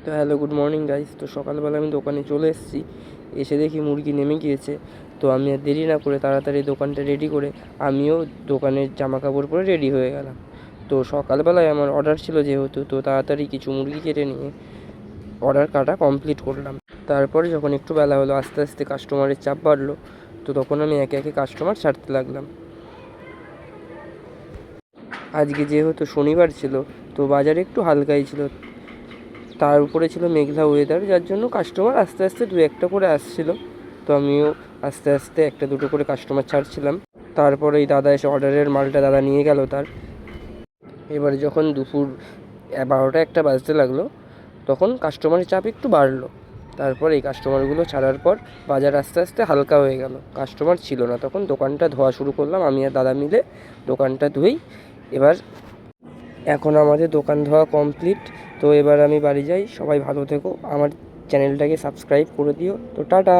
তো hello, good morning guys. তো সকালবেলা আমি দোকানে চলে এসেছি, এসে দেখি মুরগি নেমে গিয়েছে। তো আমি আর দেরি না করে তাড়াতাড়ি দোকানটা রেডি করে আমিও দোকানের জামা কাপড় পরে রেডি হয়ে গেলাম। তো সকালবেলায় আমার অর্ডার ছিল যেহেতু, তো তাড়াতাড়ি কিছু মুরগি কেটে নিয়ে অর্ডার কাটা কমপ্লিট করলাম। তারপরে যখন একটু বেলা হলো, আস্তে আস্তে কাস্টমারের চাপ বাড়লো, তো তখন আমি একে একে কাস্টমার ছাড়তে লাগলাম। আজকে যেহেতু শনিবার ছিল, তো বাজারে একটু হালকাই ছিল, তার উপরে ছিল মেঘলা ওয়েদার, যার জন্য কাস্টমার আস্তে আস্তে দু একটা করে আসছিল। তো আমিও আস্তে আস্তে একটা দুটো করে কাস্টমার ছাড়ছিলাম। তারপরে এই দাদা এসে অর্ডারের মালটা দাদা নিয়ে গেল তার। এবারে যখন দুপুর 12টা একটা বাজতে লাগলো, তখন কাস্টমারের চাপ একটু বাড়লো। তারপর এই কাস্টমারগুলো ছাড়ার পর বাজার আস্তে আস্তে হালকা হয়ে গেল, কাস্টমার ছিল না। তখন দোকানটা ধোয়া শুরু করলাম, আমি আর দাদা মিলে দোকানটা ধুই। এবার এখন আমাদের দোকান ধোয়া কমপ্লিট। তো এবার আমি বাড়ি যাই। সবাই ভালো থেকো, আমার চ্যানেলটাকে সাবস্ক্রাইব করে দিও। তো টাটা।